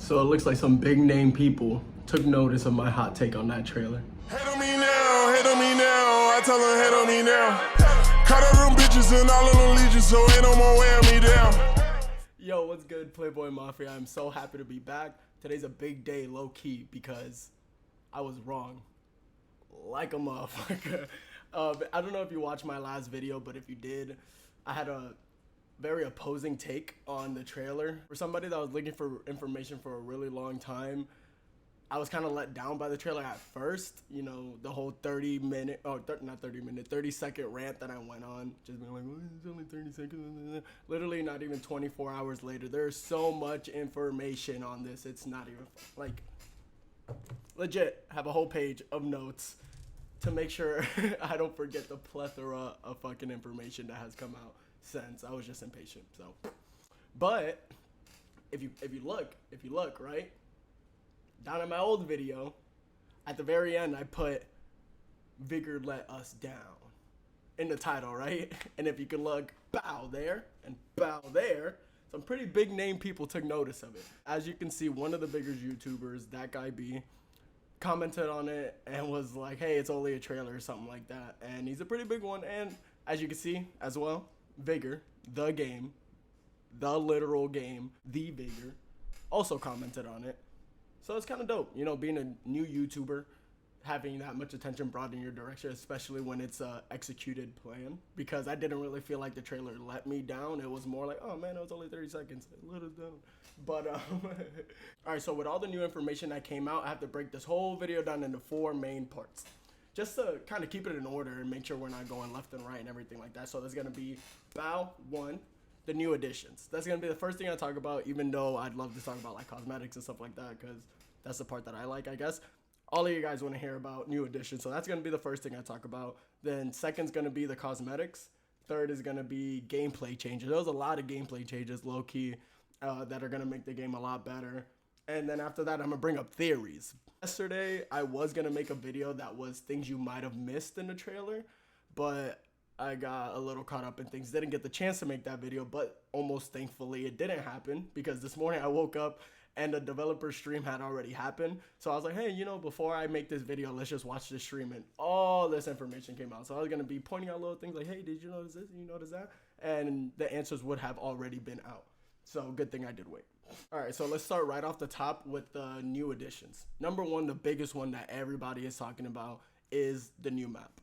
So it looks like some big name people took notice of my hot take on that trailer. Hate on me now, hate on me now. I tell them hate on me now. Cut out them bitches and all of them legions, so ain't no more wearing me down. Yo, what's good, Playboy Mafia? I'm so happy to be back. Today's a big day, low key, because I was wrong. Like a motherfucker. I don't know if you watched my last video, but if you did, I had a very opposing take on the trailer. For somebody that was looking for information for a really long time, I was kind of let down by the trailer at first. You know, the whole 30 second rant that I went on. Just being like, oh, it's only 30 seconds. Literally not even 24 hours later. There's so much information on this. It's not even, like, legit have a whole page of notes to make sure I don't forget the plethora of fucking information that has come out since. I was just impatient. So, but if you look right down in my old video, at the very end I put Vigor Let Us Down in the title, right? And if you can look, bow there and bow there, some pretty big name people took notice of it. As you can see, one of the bigger YouTubers, ThatGuyBe, commented on it and was like, hey, it's only a trailer or something like that. And he's a pretty big one. And as you can see as well, Vigor, the game, the literal game, the Vigor, also commented on it. So it's kind of dope, you know, being a new YouTuber, having that much attention brought in your direction, especially when it's a executed plan. Because I didn't really feel like the trailer let me down. It was more like, oh man, it was only 30 seconds. It let us down. But, all right, so with all the new information that came out, I have to break this whole video down into 4 main parts. Just to kind of keep it in order and make sure we're not going left and right and everything like that. So there's going to be Bow 1, the new additions. That's going to be the first thing I talk about, even though I'd love to talk about like cosmetics and stuff like that, because that's the part that I like, I guess. All of you guys want to hear about new additions, so that's going to be the first thing I talk about. Then second's going to be the cosmetics. Third is going to be gameplay changes. There's a lot of gameplay changes, low-key, that are going to make the game a lot better. And then after that, I'm going to bring up theories. Yesterday, I was going to make a video that was things you might have missed in the trailer, but I got a little caught up in things. Didn't get the chance to make that video, but almost thankfully it didn't happen, because this morning I woke up and the developer stream had already happened. So I was like, hey, you know, before I make this video, let's just watch this stream. And all this information came out. So I was going to be pointing out little things like, hey, did you notice this? You notice that? And the answers would have already been out. So good thing I did wait. All right, so let's start right off the top with the new additions. Number one, the biggest one that everybody is talking about is the new map.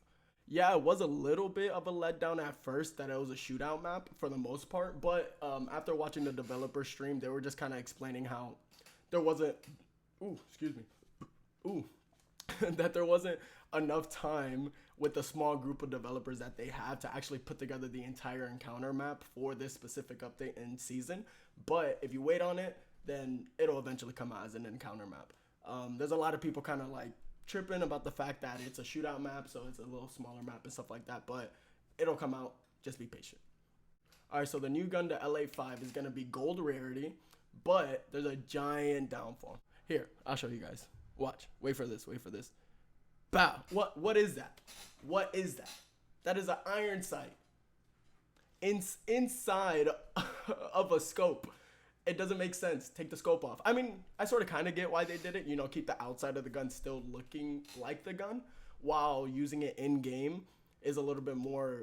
Yeah, it was a little bit of a letdown at first that it was a shootout map for the most part, but after watching the developer stream, they were just kind of explaining how there wasn't, that there wasn't enough time with the small group of developers that they have to actually put together the entire encounter map for this specific update and season. But if you wait on it, then it'll eventually come out as an encounter map. There's a lot of people kind of like tripping about the fact that it's a shootout map, so it's a little smaller map and stuff like that, but it'll come out. Just be patient. All right, so the new gun to LA5 is going to be gold rarity, but there's a giant downfall. Here, I'll show you guys. Watch. Wait for this. Bow. What is that? What is that? That is an iron sight inside of a scope. It doesn't make sense. Take the scope off. I mean, I sort of kind of get why they did it. You know, keep the outside of the gun still looking like the gun, while using it in game is a little bit more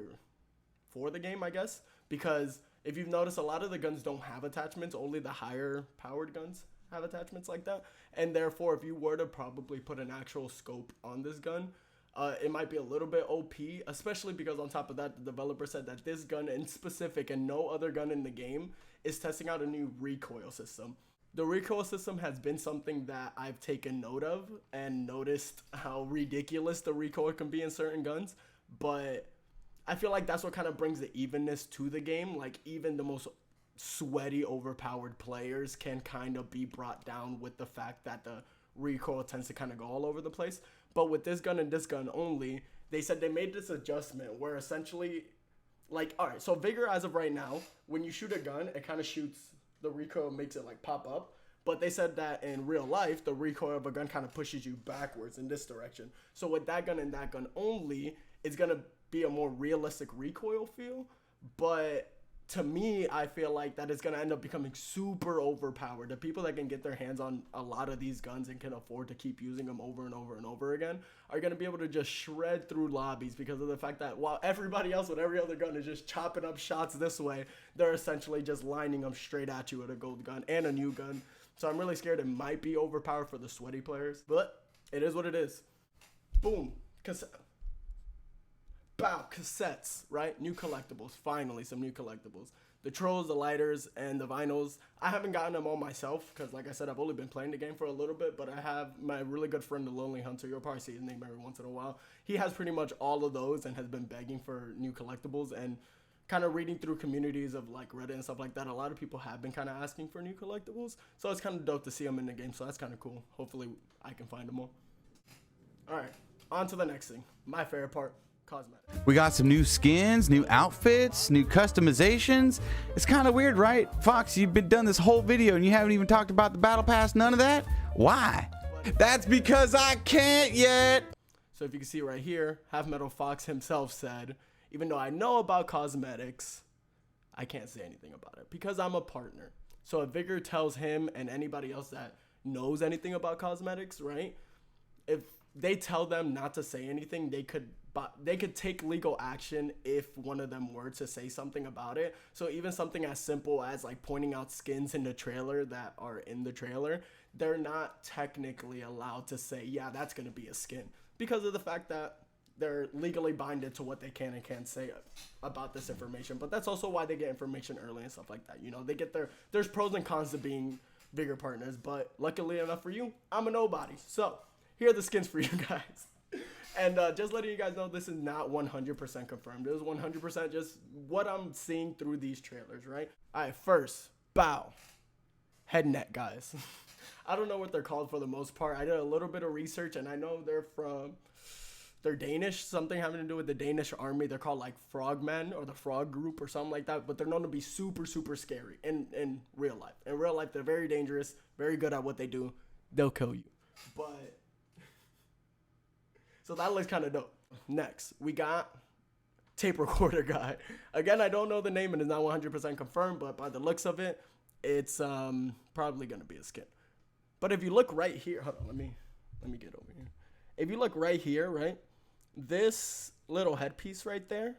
for the game, I guess. Because if you've noticed, a lot of the guns don't have attachments. Only the higher powered guns have attachments like that. And therefore, if you were to probably put an actual scope on this gun, it might be a little bit OP, especially because on top of that, the developer said that this gun in specific and no other gun in the game is testing out a new recoil system. The recoil system has been something that I've taken note of and noticed how ridiculous the recoil can be in certain guns, but I feel like that's what kind of brings the evenness to the game. Like, even the most sweaty, overpowered players can kind of be brought down with the fact that the recoil tends to kind of go all over the place. But with this gun and this gun only, they said they made this adjustment where essentially, like, all right, so Vigor as of right now, when you shoot a gun, it kind of shoots, the recoil makes it like pop up. But they said that in real life, the recoil of a gun kind of pushes you backwards in this direction. So with that gun and that gun only, it's going to be a more realistic recoil feel. But to me, I feel like that is going to end up becoming super overpowered. The people that can get their hands on a lot of these guns and can afford to keep using them over and over and over again are going to be able to just shred through lobbies because of the fact that while everybody else with every other gun is just chopping up shots this way, they're essentially just lining them straight at you with a gold gun and a new gun. So I'm really scared it might be overpowered for the sweaty players, but it is what it is. Boom. Bow, cassettes, right? New collectibles. Finally, some new collectibles. The trolls, the lighters, and the vinyls. I haven't gotten them all myself because, like I said, I've only been playing the game for a little bit, but I have my really good friend, the Lonely Hunter. You'll probably see his name every once in a while. He has pretty much all of those and has been begging for new collectibles. And kind of reading through communities of like Reddit and stuff like that, a lot of people have been kind of asking for new collectibles. So it's kind of dope to see them in the game. So that's kind of cool. Hopefully, I can find them all. All right, on to the next thing. My favorite part. Cosmetics. We got some new skins, new outfits, new customizations. It's kind of weird, right? Fox, you've been done this whole video and you haven't even talked about the battle pass, none of that? Why? That's because I can't yet. So if you can see right here, Half Metal Fox himself said, even though I know about cosmetics, I can't say anything about it because I'm a partner. So if Vigor tells him and anybody else that knows anything about cosmetics, right? If they tell them not to say anything, they could take legal action if one of them were to say something about it. So even something as simple as like pointing out skins in the trailer that are in the trailer, they're not technically allowed to say, yeah, that's going to be a skin because of the fact that they're legally binded to what they can and can't say about this information. But that's also why they get information early and stuff like that. You know, they get there's pros and cons to being Vigor partners, but luckily enough for you, I'm a nobody. So here are the skins for you guys. And just letting you guys know, this is not 100% confirmed. It is 100% just what I'm seeing through these trailers, right? All right, first, bow. Head net, guys. I don't know what they're called for the most part. I did a little bit of research, and I know they're Danish, something having to do with the Danish army. They're called like Frogmen or the Frog Group or something like that, but they're known to be super, super scary in real life. In real life, they're very dangerous, very good at what they do. They'll kill you. But so that looks kind of dope. Next, we got tape recorder guy. Again, I don't know the name and it's not 100% confirmed, but by the looks of it, it's probably going to be a skin. But if you look right here, hold on, let me get over here. If you look right here, right, this little headpiece right there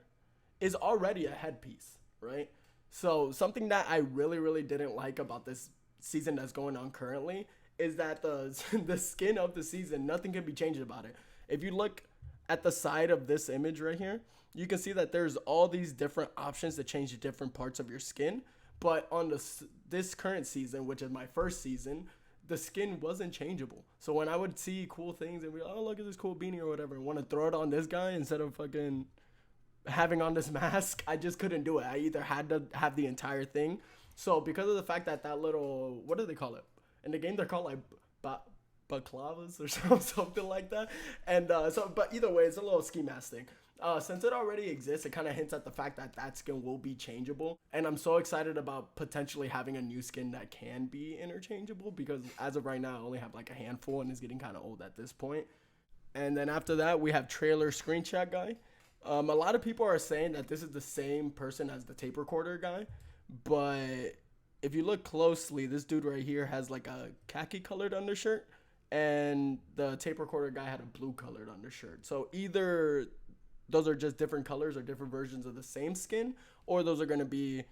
is already a headpiece, right? So something that I really, really didn't like about this season that's going on currently is that the skin of the season, nothing can be changed about it. If you look at the side of this image right here, you can see that there's all these different options to change different parts of your skin. But on this current season, which is my first season, the skin wasn't changeable. So when I would see cool things and be like, oh, look at this cool beanie or whatever, and want to throw it on this guy instead of fucking having on this mask, I just couldn't do it. I either had to have the entire thing. So because of the fact that little, what do they call it? In the game, they're called like baklavas or something like that. And but either way, it's a little ski mask thing. Since it already exists, it kind of hints at the fact that skin will be changeable. And I'm so excited about potentially having a new skin that can be interchangeable because as of right now, I only have like a handful and it's getting kind of old at this point. And then after that, we have trailer screenshot guy. A lot of people are saying that this is the same person as the tape recorder guy, but if you look closely, this dude right here has like a khaki colored undershirt and the tape recorder guy had a blue colored undershirt. So either those are just different colors or different versions of the same skin, or those are going to be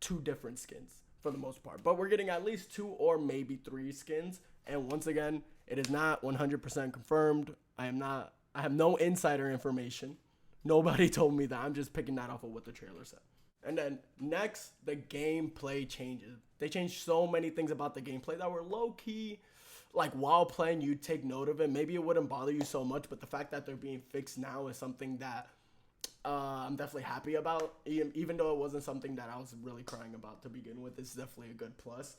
two different skins for the most part. But we're getting at least 2 or maybe 3 skins. And once again, it is not 100% confirmed. I have no insider information. Nobody told me that. I'm just picking that off of what the trailer said. And then next, the gameplay changes. They changed so many things about the gameplay that were low-key. Like while playing, you'd take note of it. Maybe it wouldn't bother you so much, but the fact that they're being fixed now is something that I'm definitely happy about. Even though it wasn't something that I was really crying about to begin with, it's definitely a good plus.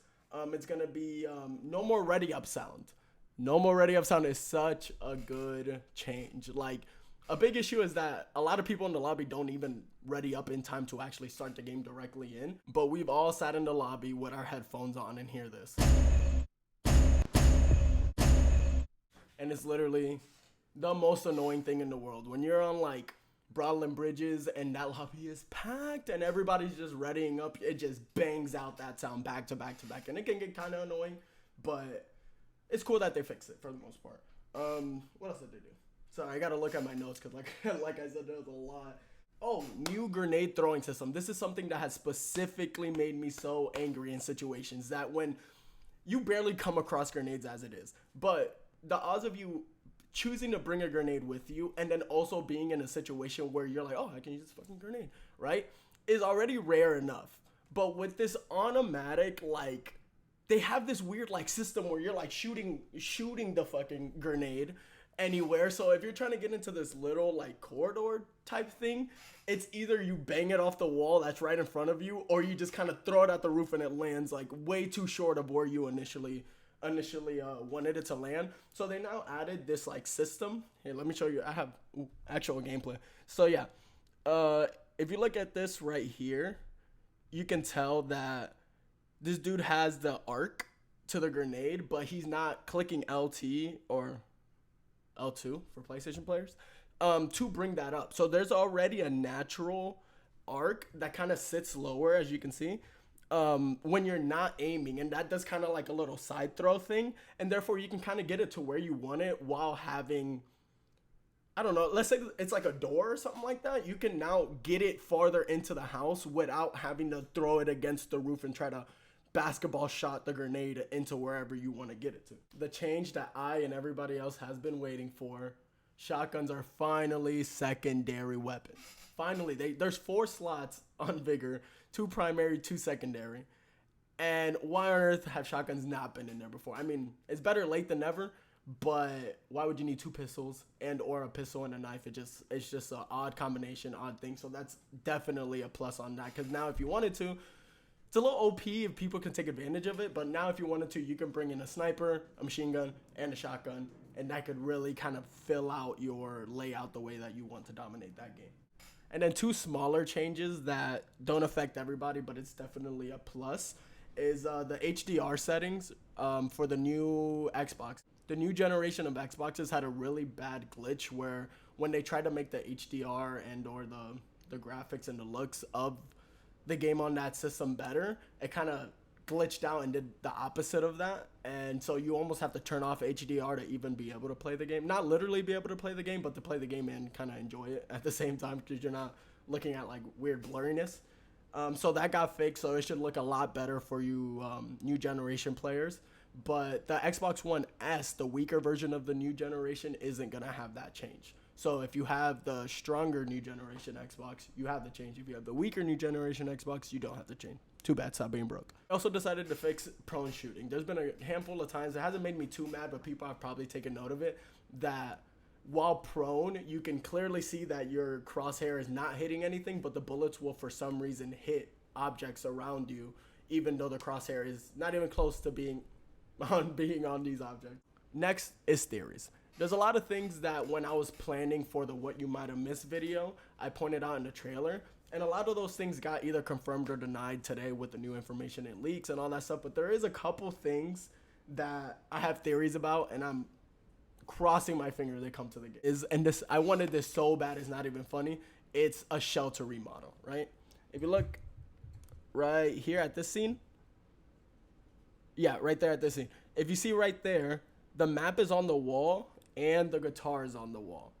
It's going to be no more ready up sound. No more ready up sound is such a good change. Like, a big issue is that a lot of people in the lobby don't even ready up in time to actually start the game directly in. But we've all sat in the lobby with our headphones on and hear this. And it's literally the most annoying thing in the world. When you're on like Broadland Bridges, and that lobby is packed, and everybody's just readying up. It just bangs out that sound back to back to back, and it can get kind of annoying, but it's cool that they fixed it for the most part. What else did they do? Sorry, I gotta look at my notes because like I said, there's a lot. Oh, new grenade throwing system. This is something that has specifically made me so angry in situations that when you barely come across grenades as it is, but the odds of you choosing to bring a grenade with you and then also being in a situation where you're like, oh, I can use this fucking grenade, right, is already rare enough. But with this automatic, like, they have this weird like system where you're like shooting the fucking grenade anywhere. So if you're trying to get into this little like corridor type thing, it's either you bang it off the wall that's right in front of you, or you just kind of throw it at the roof and it lands like way too short of where you initially wanted it to land. So they now added this like system. Here, let me show you. I have actual gameplay. So yeah, if you look at this right here, you can tell that this dude has the arc to the grenade, but he's not clicking LT or L2 for PlayStation players to bring that up. So there's already a natural arc that kind of sits lower, as you can see, when you're not aiming, and that does kind of like a little side throw thing, and therefore you can kind of get it to where you want it while having, I don't know, let's say it's like a door or something like that. You can now get it farther into the house without having to throw it against the roof and try to basketball shot the grenade into wherever you want to get it to. The change that I and everybody else has been waiting for: shotguns are finally secondary weapons. Finally, there's 4 slots on Vigor, 2 primary, 2 secondary. And why on earth have shotguns not been in there before? I mean, it's better late than never, but why would you need 2 pistols and or a pistol and a knife? It's just an odd combination, odd thing. So that's definitely a plus on that, because now if you wanted to, it's a little OP if people can take advantage of it, but now if you wanted to, you can bring in a sniper, a machine gun, and a shotgun, and that could really kind of fill out your layout the way that you want to dominate that game. And then 2 smaller changes that don't affect everybody, but it's definitely a plus, is the HDR settings for the new Xbox. The new generation of Xboxes had a really bad glitch where when they tried to make the HDR and or the graphics and the looks of the game on that system better, it kind of glitched out and did the opposite of that. And so you almost have to turn off HDR to even be able to play the game. Not literally be able to play the game, but to play the game and kind of enjoy it at the same time, because you're not looking at like weird blurriness. So that got fixed, so it should look a lot better for you new generation players. But the Xbox One S, the weaker version of the new generation, isn't going to have that change. So if you have the stronger new generation Xbox, you have the change. If you have the weaker new generation Xbox, you don't have the change. Too bad, stop being broke. I also decided to fix prone shooting. There's been a handful of times, it hasn't made me too mad, but people have probably taken note of it, that while prone, you can clearly see that your crosshair is not hitting anything, but the bullets will for some reason hit objects around you, even though the crosshair is not even close to being on these objects. Next is theories. There's a lot of things that when I was planning for the What You Might Have Missed video, I pointed out in the trailer. And a lot of those things got either confirmed or denied today with the new information and leaks and all that stuff. But there is a couple things that I have theories about, and I'm crossing my fingers they come to the game. I wanted this so bad, it's not even funny. It's a shelter remodel, right? If you look right here at this scene, yeah, right there at this scene. If you see right there, the map is on the wall and the guitar is on the wall.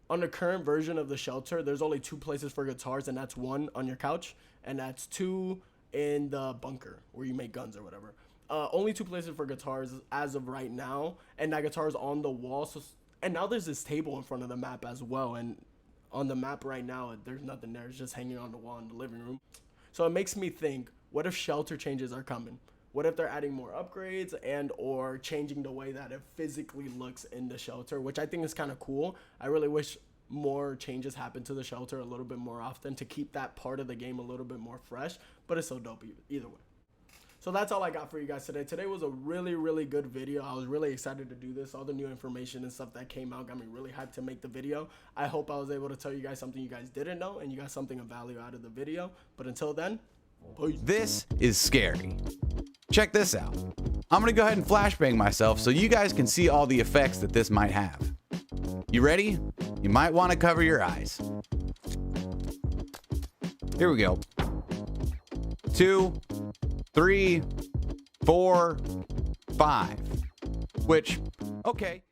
On the current version of the shelter, there's only 2 places for guitars, and that's 1 on your couch, and that's 2 in the bunker where you make guns or whatever. Only 2 places for guitars as of right now, and that guitar is on the wall. So, and now there's this table in front of the map as well, and on the map right now, there's nothing there. It's just hanging on the wall in the living room. So it makes me think, what if shelter changes are coming? What if they're adding more upgrades and or changing the way that it physically looks in the shelter, which I think is kind of cool. I really wish more changes happen to the shelter a little bit more often to keep that part of the game a little bit more fresh, but it's so dope either way. So that's all I got for you guys today. Today was a really, really good video. I was really excited to do this. All the new information and stuff that came out got me really hyped to make the video. I hope I was able to tell you guys something you guys didn't know and you got something of value out of the video. But until then, peace. This is scary. Check this out. I'm gonna go ahead and flashbang myself so you guys can see all the effects that this might have. You ready? You might want to cover your eyes. Here we go. 2, 3, 4, 5. Which, okay.